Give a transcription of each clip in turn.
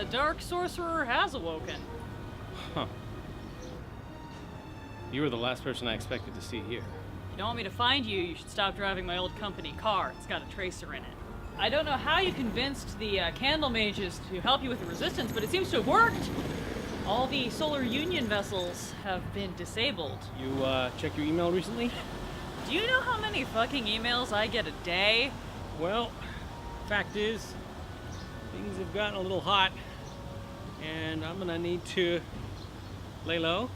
the dark sorcerer has awoken. Huh. You were the last person I expected to see here. If you don't want me to find you, you should stop driving my old company car. It's got a tracer in it. I don't know how you convinced the candle mages to help you with the resistance, but it seems to have worked. All the Solar Union vessels have been disabled. You, checked your email recently? Do you know how many fucking emails I get a day? Well, fact is, things have gotten a little hot, and I'm gonna need to lay low.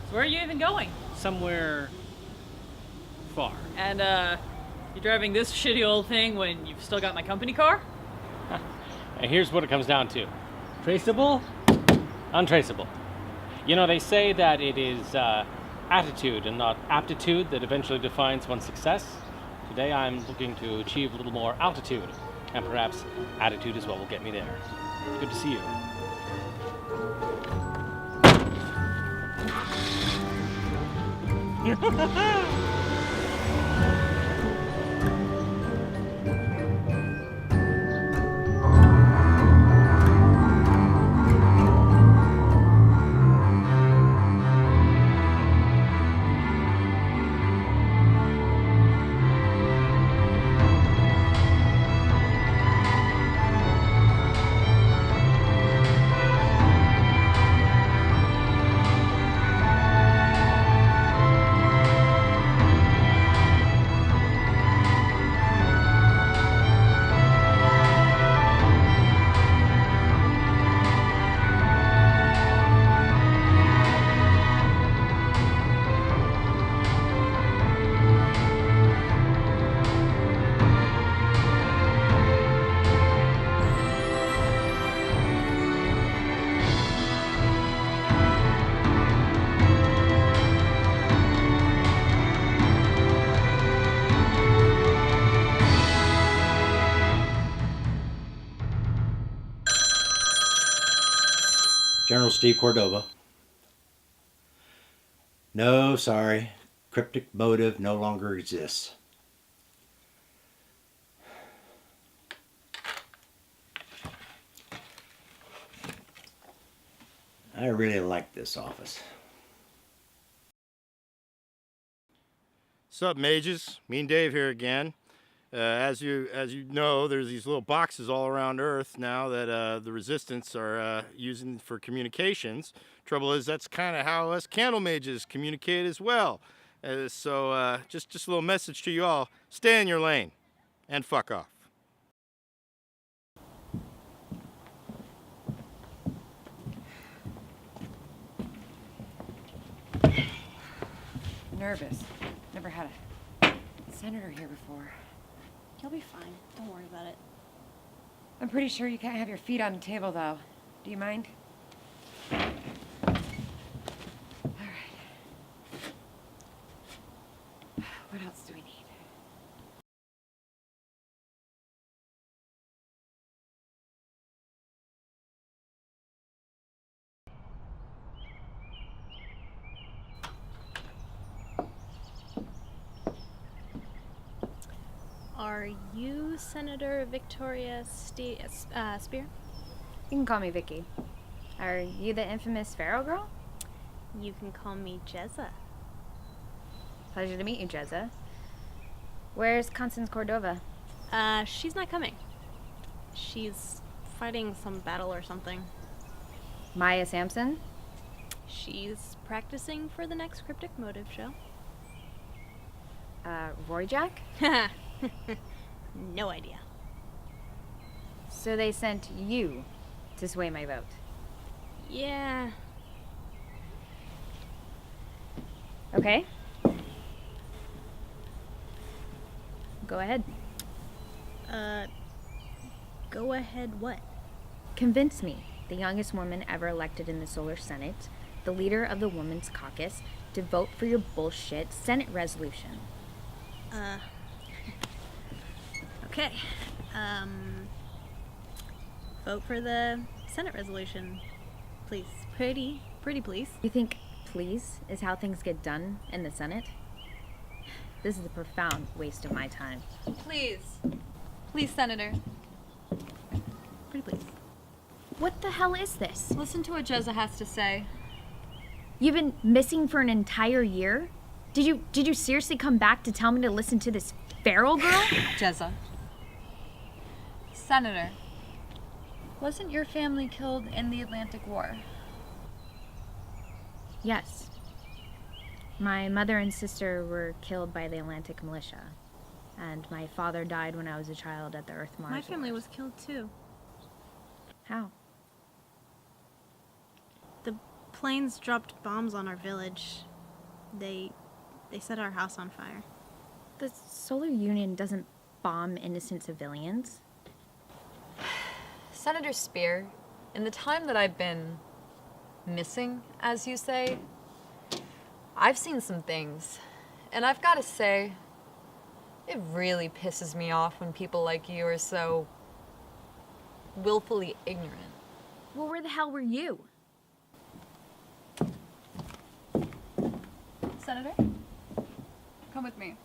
So where are you even going? Somewhere far. And, you're driving this shitty old thing when you've still got my company car? And here's what it comes down to. Traceable, untraceable. You know, they say that it is attitude and not aptitude that eventually defines one's success. Today I'm looking to achieve a little more altitude, and perhaps attitude is what will get me there. Good to see you. General Steve Cordova. No, sorry. Cryptic Motive no longer exists. I really like this office. Sup, mages? Me and Dave here again. As you know, there's these little boxes all around Earth now that the Resistance are using for communications. Trouble is, that's kind of how us candle mages communicate as well. So just a little message to you all: stay in your lane, and fuck off. Nervous. Never had a senator here before. You'll be fine. Don't worry about it. I'm pretty sure you can't have your feet on the table, though. Do you mind? All right. What else do we need? Are you Senator Victoria Spear? You can call me Vicky. Are you the infamous Pharaoh girl? You can call me Jezza. Pleasure to meet you, Jezza. Where's Constance Cordova? She's not coming. She's fighting some battle or something. Maya Sampson? She's practicing for the next Cryptic Motive show. Roy Jack? No idea. So they sent you to sway my vote? Yeah. Okay. Go ahead. Go ahead what? Convince me, the youngest woman ever elected in the Solar Senate, the leader of the Women's Caucus, to vote for your bullshit Senate resolution. Okay. Vote for the Senate resolution, please. Pretty please. You think please is how things get done in the Senate? This is a profound waste of my time. Please. Please, Senator. Pretty please. What the hell is this? Listen to what Jezza has to say. You've been missing for an entire year? Did you seriously come back to tell me to listen to this feral girl? Jezza. Senator, wasn't your family killed in the Atlantic War? Yes. My mother and sister were killed by the Atlantic militia. And my father died when I was a child at the Earth-Mars My family Wars. was killed too. How? The planes dropped bombs on our village. They set our house on fire. The Solar Union doesn't bomb innocent civilians. Senator Spear, in the time that I've been missing, as you say, I've seen some things. And I've got to say, it really pisses me off when people like you are so willfully ignorant. Well, where the hell were you? Senator, come with me.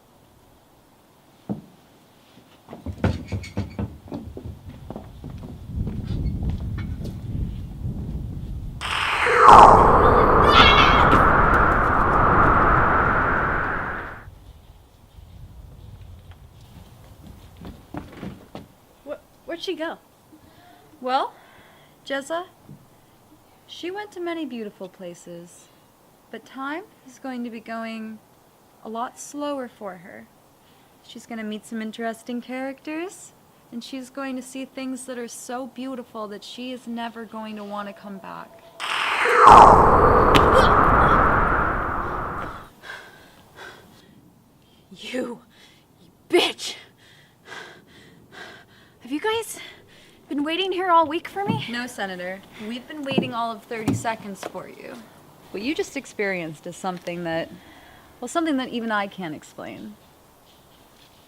Where'd she go? Well, Jezza, she went to many beautiful places, but time is going to be going a lot slower for her. She's going to meet some interesting characters, and she's going to see things that are so beautiful that she is never going to want to come back. You bitch! Have you guys been waiting here all week for me? No, Senator. We've been waiting all of 30 seconds for you. What you just experienced is something that even I can't explain.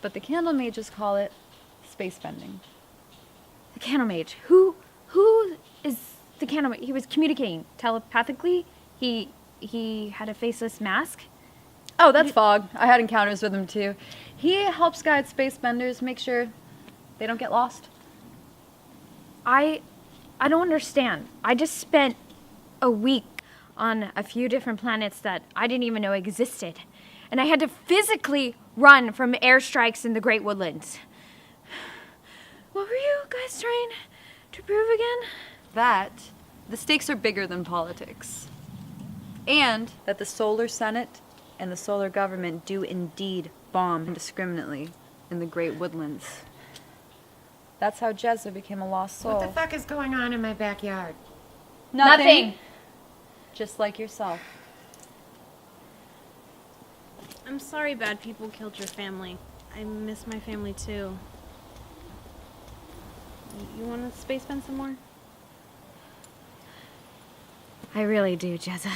But the candle mages call it space bending. The candle mage. Who is the candle mage? He was communicating telepathically. He had a faceless mask. Oh, that's Fog. I had encounters with him too. He helps guide space benders, make sure they don't get lost. I don't understand. I just spent a week on a few different planets that I didn't even know existed. And I had to physically run from airstrikes in the Great Woodlands. What were you guys trying to prove again? That the stakes are bigger than politics. And that the Solar Senate and the Solar Government do indeed bomb indiscriminately in the Great Woodlands. That's how Jezza became a lost soul. What the fuck is going on in my backyard? Nothing. Just like yourself. I'm sorry bad people killed your family. I miss my family too. You want to space bend some more? I really do, Jezza.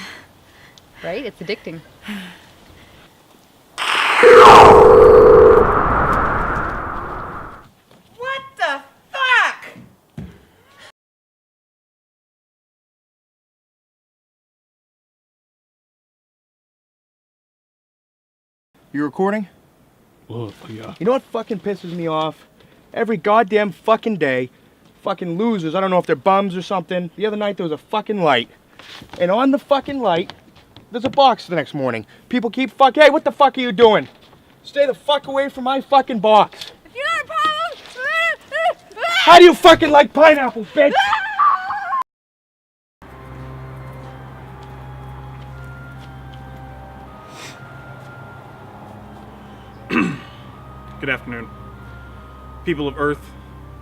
Right? It's addicting. What the fuck? You recording? Oh, yeah. You know what fucking pisses me off? Every goddamn fucking day, fucking losers, I don't know if they're bums or something. The other night there was a fucking light. And on the fucking light, there's a box the next morning. People keep hey, what the fuck are you doing? Stay the fuck away from my fucking box. If you have a problem, How do you fucking like pineapples, bitch? Good afternoon. People of Earth,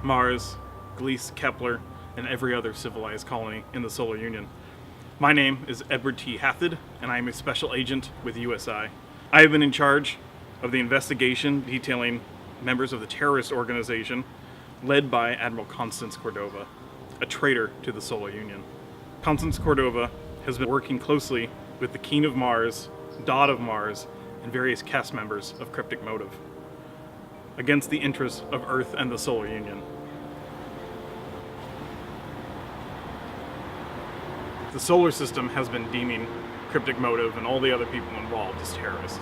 Mars, Gliese, Kepler, and every other civilized colony in the Solar Union. My name is Edward T. Hathid, and I am a special agent with USI. I have been in charge of the investigation detailing members of the terrorist organization led by Admiral Constance Cordova, a traitor to the Solar Union. Constance Cordova has been working closely with the King of Mars, Dot of Mars, and various cast members of Cryptic Motive against the interests of Earth and the Solar Union. The solar system has been deeming Cryptic Motive and all the other people involved as terrorists.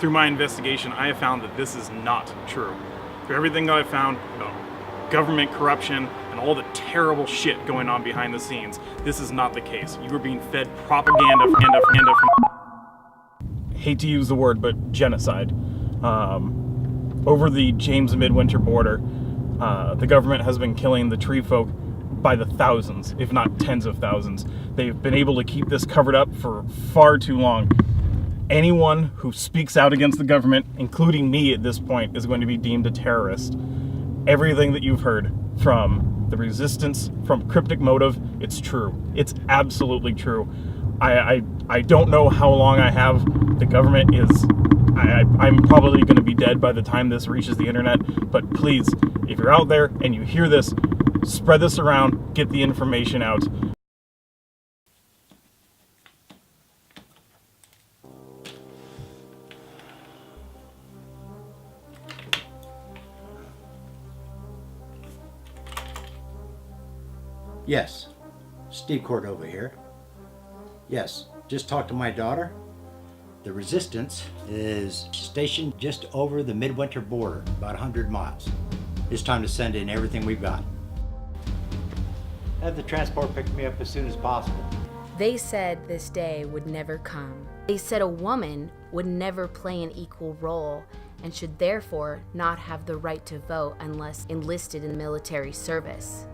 Through my investigation, I have found that this is not true. Through everything that I've found about government corruption and all the terrible shit going on behind the scenes. This is not the case. You are being fed propaganda from hate to use the word, but genocide. Over the James Midwinter border, the government has been killing the tree folk by the thousands, if not tens of thousands. They've been able to keep this covered up for far too long. Anyone who speaks out against the government, including me at this point, is going to be deemed a terrorist. Everything that you've heard from the resistance, from Cryptic Motive, it's true. It's absolutely true. I don't know how long I have. The government is... I'm probably going to be dead by the time this reaches the internet, but please, if you're out there and you hear this, spread this around, get the information out. Yes, Steve Cordova here. Yes, just talked to my daughter. The Resistance is stationed just over the Midwinter border, about 100 miles. It's time to send in everything we've got. Have the transport pick me up as soon as possible. They said this day would never come. They said a woman would never play an equal role and should therefore not have the right to vote unless enlisted in military service.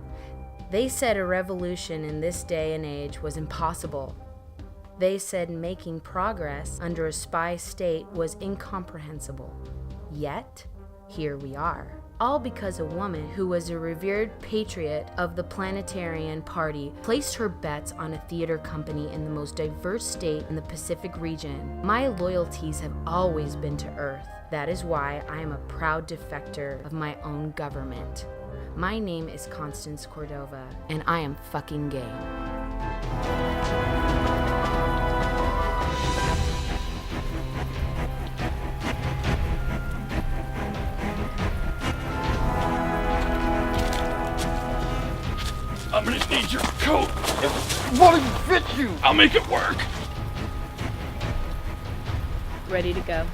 They said a revolution in this day and age was impossible. They said making progress under a spy state was incomprehensible. Yet, here we are. All because a woman who was a revered patriot of the Planetarian Party placed her bets on a theater company in the most diverse state in the Pacific region. My loyalties have always been to Earth. That is why I am a proud defector of my own government. My name is Constance Cordova, and I am fucking gay. I'm gonna need your coat. It won't even fit you. I'll make it work. Ready to go.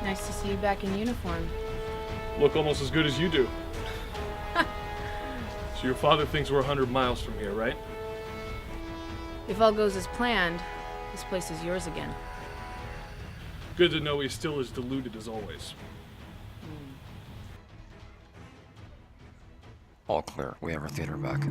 Nice to see you back in uniform. Look almost as good as you do. So your father thinks we're 100 miles from here, right? If all goes as planned, this place is yours again. Good to know he's still as deluded as always. All clear. We have our theater back.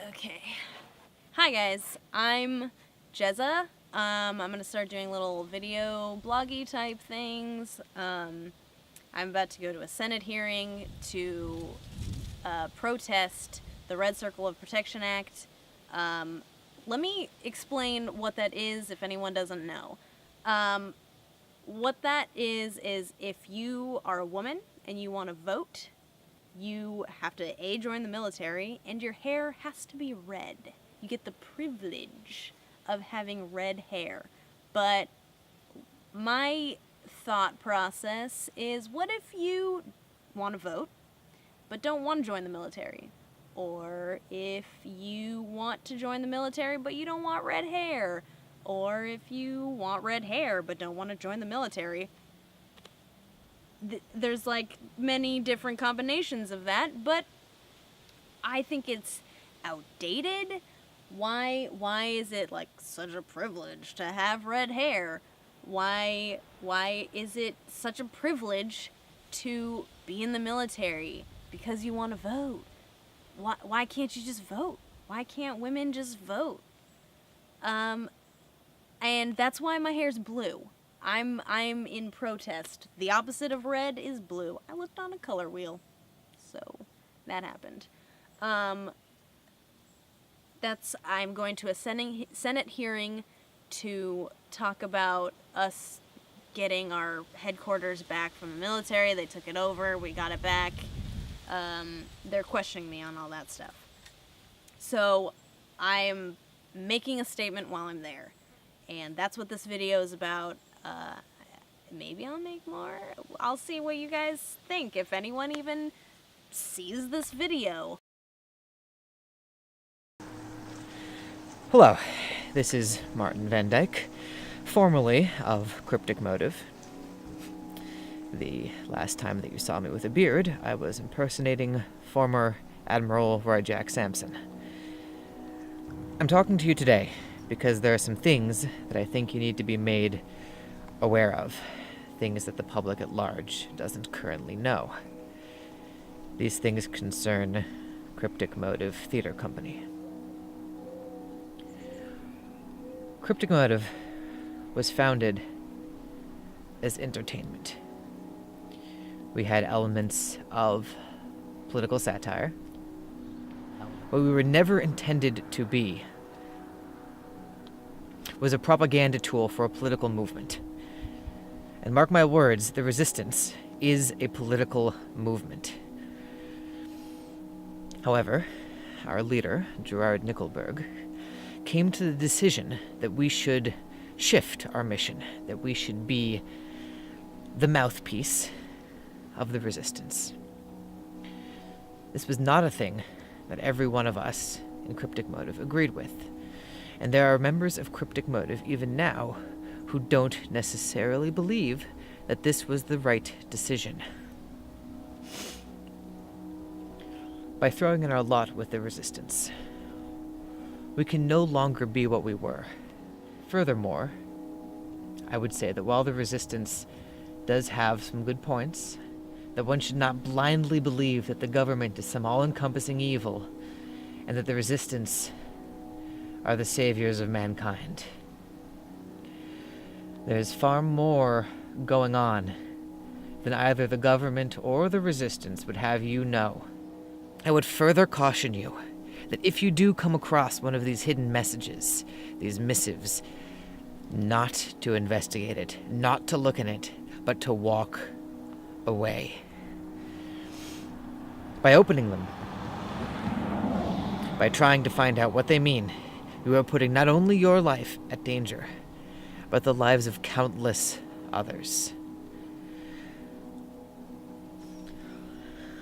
Okay. Hi guys, I'm Jezza. I'm gonna start doing little video bloggy type things. I'm about to go to a Senate hearing to protest the Red Circle of Protection Act. Let me explain what that is if anyone doesn't know. What that is if you are a woman and you want to vote, you have to A, join the military, and your hair has to be red. You get the privilege of having red hair. But my thought process is, what if you want to vote, but don't want to join the military? Or if you want to join the military, but you don't want red hair? Or if you want red hair, but don't want to join the military? There's like many different combinations of that, but I think it's outdated. Why is it like such a privilege to have red hair? Why is it such a privilege to be in the military? Because you want to vote. Why can't you just vote? Why can't women just vote? And that's why my hair's blue. I'm in protest. The opposite of red is blue. I looked on a color wheel, so that happened. I'm going to a Senate hearing to talk about us getting our headquarters back from the military. They took it over. We got it back. They're questioning me on all that stuff. So I'm making a statement while I'm there. And that's what this video is about. Maybe I'll make more. I'll see what you guys think, if anyone even sees this video. Hello, this is Martin Van Dyke, formerly of Cryptic Motive. The last time that you saw me with a beard, I was impersonating former Admiral Roy Jack Sampson. I'm talking to you today because there are some things that I think you need to be made aware of, things that the public at large doesn't currently know. These things concern Cryptic Motive Theater Company. Cryptic Motive was founded as entertainment. We had elements of political satire. What we were never intended to be was a propaganda tool for a political movement. And mark my words, the resistance is a political movement. However, our leader, Gerard Nickelberg, came to the decision that we should shift our mission, that we should be the mouthpiece of the resistance. This was not a thing that every one of us in Cryptic Motive agreed with. And there are members of Cryptic Motive even now who don't necessarily believe that this was the right decision. By throwing in our lot with the resistance, we can no longer be what we were. Furthermore, I would say that while the resistance does have some good points, that one should not blindly believe that the government is some all-encompassing evil, and that the resistance are the saviors of mankind. There's far more going on than either the government or the resistance would have you know. I would further caution you that if you do come across one of these hidden messages, these missives, not to investigate it, not to look in it, but to walk away. By opening them, by trying to find out what they mean, you are putting not only your life at danger, but the lives of countless others.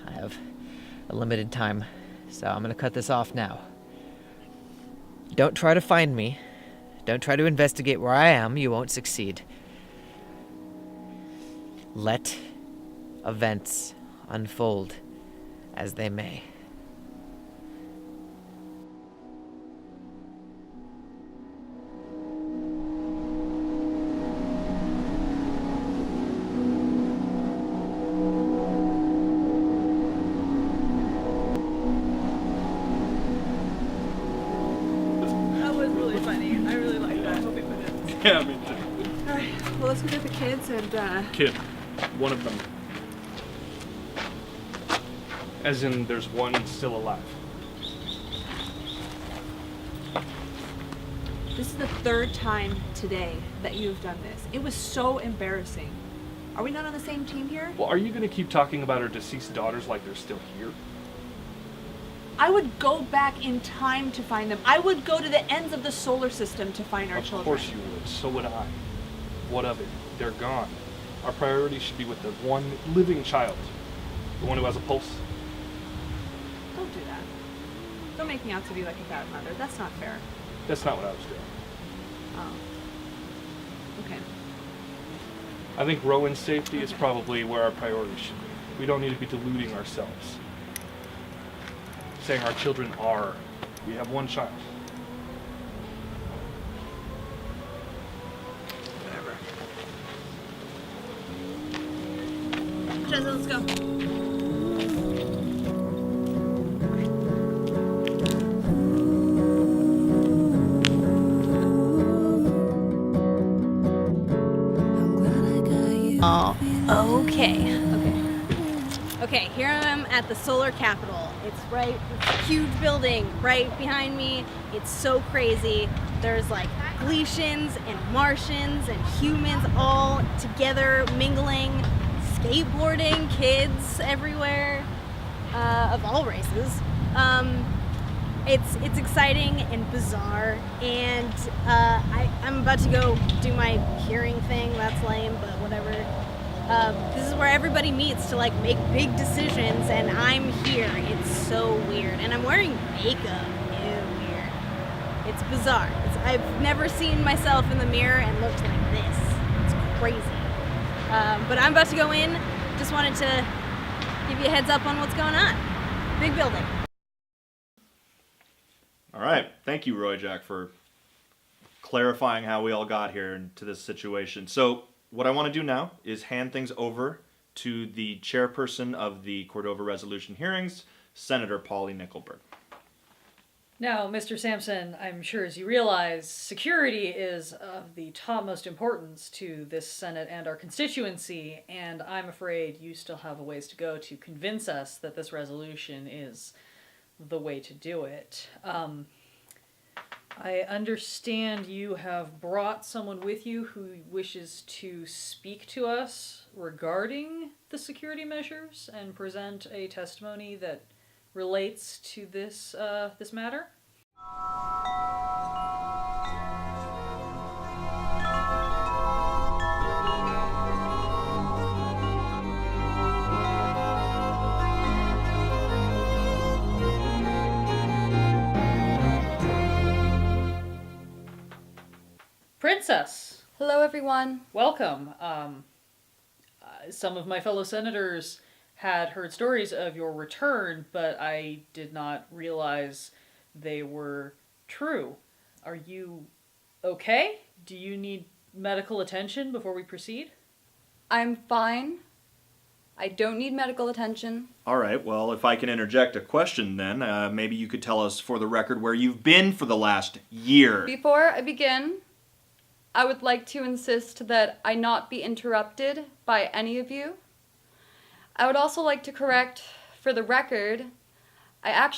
I have a limited time, so I'm going to cut this off now. Don't try to find me. Don't try to investigate where I am. You won't succeed. Let events unfold as they may. Yeah, me too. Alright, well, let's go get the kids and, Kid. One of them. As in, there's one still alive. This is the third time today that you've done this. It was so embarrassing. Are we not on the same team here? Well, are you going to keep talking about our deceased daughters like they're still here? I would go back in time to find them. I would go to the ends of the solar system to find our children. Of course you would. So would I. What of it? They're gone. Our priority should be with the one living child. The one who has a pulse. Don't do that. Don't make me out to be like a bad mother. That's not fair. That's not what I was doing. Oh. Okay. I think Rowan's safety is probably where our priority should be. We don't need to be deluding ourselves. Saying our children are. We have one child. Whatever. Jezza, let's go. Okay, here I am at the solar capital. It's it's a huge building right behind me. It's so crazy. There's like Gleecians and Martians and humans all together mingling, skateboarding, kids everywhere, of all races. It's exciting and bizarre, and I'm about to go do my hearing thing. That's lame, but whatever. This is where everybody meets to like make big decisions, and I'm here. It's so weird, and I'm wearing makeup. Ew, weird. It's bizarre. I've never seen myself in the mirror and looked like this. It's crazy. But I'm about to go in. Just wanted to give you a heads up on what's going on. Big building. All right. Thank you, Roy Jack, for clarifying how we all got here into this situation. So what I want to do now is hand things over to the chairperson of the Cordova Resolution hearings, Senator Polly Nickelberg. Now, Mr. Sampson, I'm sure as you realize, security is of the topmost importance to this Senate and our constituency, and I'm afraid you still have a ways to go to convince us that this resolution is the way to do it. I understand you have brought someone with you who wishes to speak to us regarding the security measures and present a testimony that relates to this this matter. Princess! Hello, everyone. Welcome. Some of my fellow senators had heard stories of your return, but I did not realize they were true. Are you okay? Do you need medical attention before we proceed? I'm fine. I don't need medical attention. All right, well, if I can interject a question then, maybe you could tell us for the record where you've been for the last year. Before I begin, I would like to insist that I not be interrupted by any of you. I would also like to correct, for the record, I've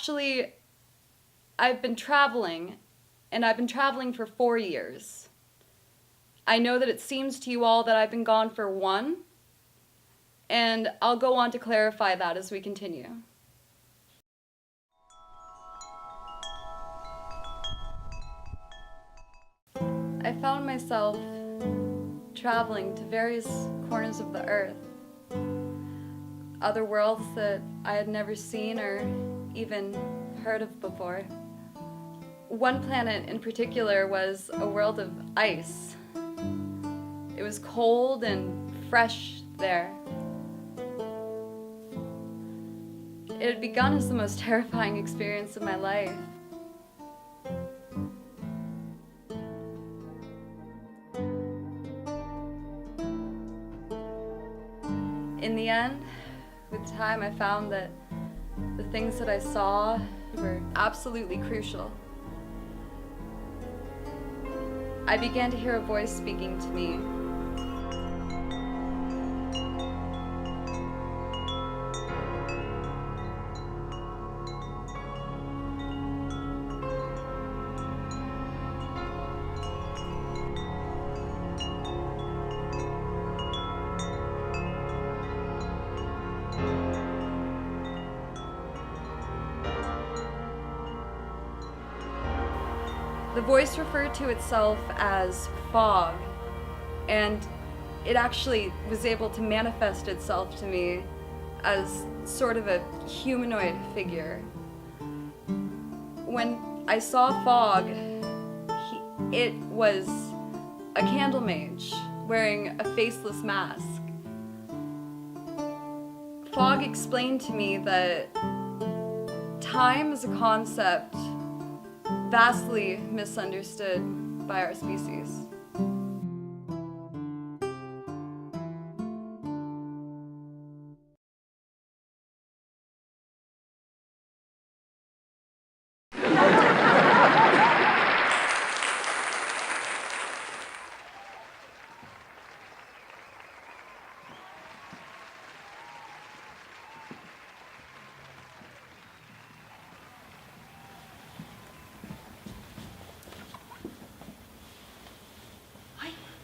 been traveling, and I've been traveling for 4 years. I know that it seems to you all that I've been gone for 1, and I'll go on to clarify that as we continue. I found myself traveling to various corners of the earth, other worlds that I had never seen or even heard of before. One planet in particular was a world of ice. It was cold and fresh there. It had begun as the most terrifying experience of my life. In the end, with time, I found that the things that I saw were absolutely crucial. I began to hear a voice speaking to me. The voice referred to itself as fog, and it actually was able to manifest itself to me as sort of a humanoid figure. When I saw Fog, it was a candle mage wearing a faceless mask. Fog explained to me that time is a concept vastly misunderstood by our species.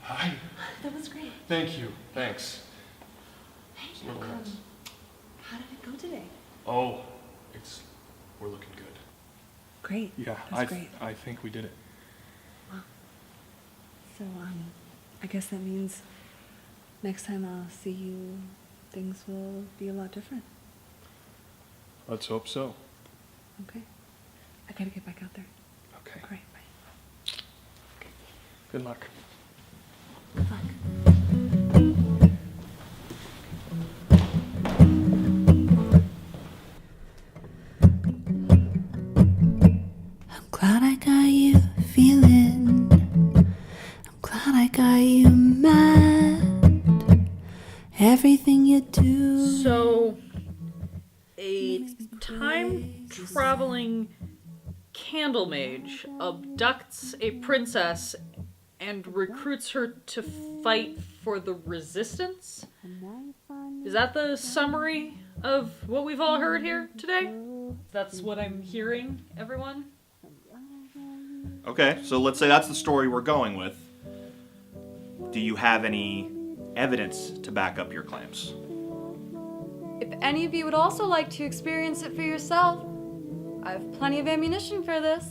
Hi. That was great. Thank you. Thanks. Hey, Real nice. how did it go today? Oh, we're looking good. Great. Yeah, That's great. I think we did it. Wow. So, I guess that means next time I'll see you, things will be a lot different. Let's hope so. Okay. I gotta get back out there. Okay. All right, bye. Good luck. Good luck. I'm glad I got you feeling. I'm glad I got you mad. Everything you do. So, a time-traveling candle mage abducts a princess and recruits her to fight for the resistance? Is that the summary of what we've all heard here today? That's what I'm hearing, everyone? Okay, so let's say that's the story we're going with. Do you have any evidence to back up your claims? If any of you would also like to experience it for yourself, I have plenty of ammunition for this.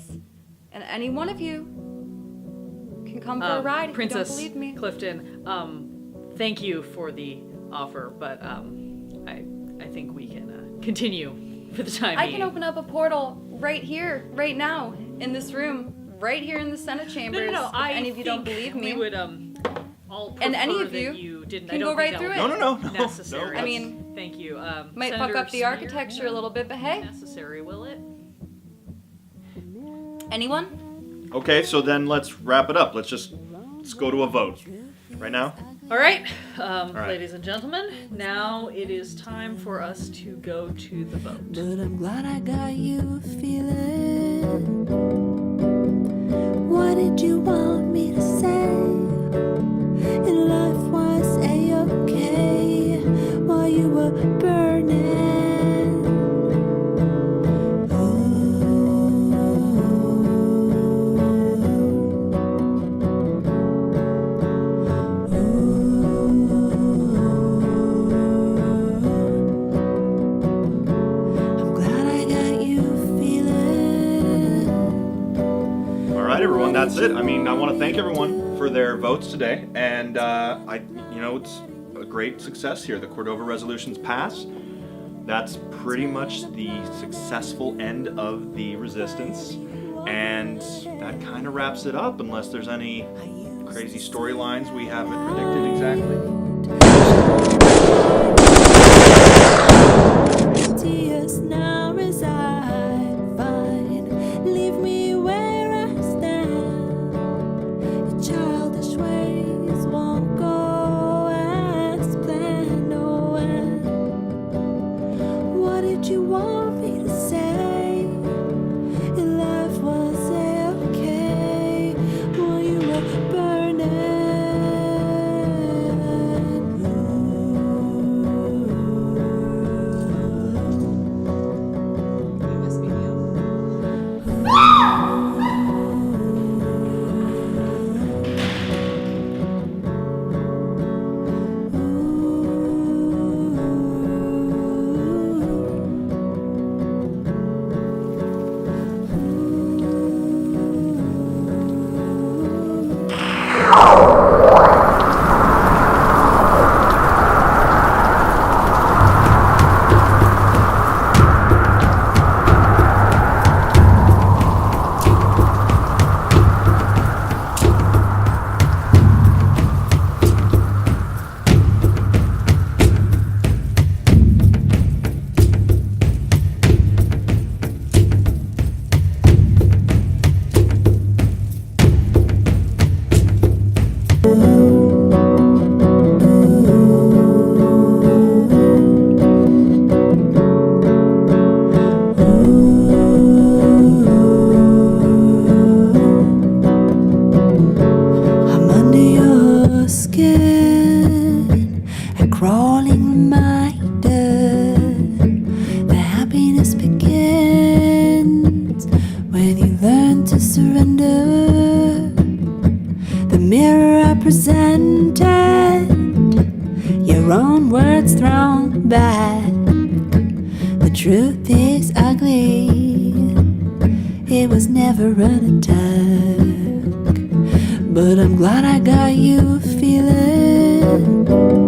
And any one of you can come for a ride if Princess you don't believe me. Clifton, thank you for the offer, but I think we can continue for the time I being. can open up a portal right here, right now, in this room, right here in the Senate chambers. No, if any of you don't believe me. We would all prefer And any of that you didn't. can I don't go think right that through would it. No, be necessary. I mean, thank you. might Senator fuck up the Smear, architecture a little bit, but hey. Necessary, will it? Anyone? Okay, so then let's wrap it up. Let's go to a vote. Right now? All right, right. ladies and gentlemen, now it is time for us to go to the vote. But I'm glad I got you feeling. What did you want me to say? And life was a-okay while you were burning. I'm glad I got you feeling. All right, everyone, that's it. I mean, I want to thank everyone for their votes today, and it's a great success here. The Cordova resolutions pass. That's pretty much the successful end of the resistance, and that kind of wraps it up, unless there's any crazy storylines we haven't predicted exactly. Tears now reside, fine. Leave me where I stand. Your childish ways won't go as planned. Oh, and what did you want me to say? Your life was okay while you were burning. I'm under your skin, a crawling reminder that happiness begins when you learn to surrender. The mirror I present grown words thrown back. The truth is ugly. It was never an attack. But I'm glad I got you feeling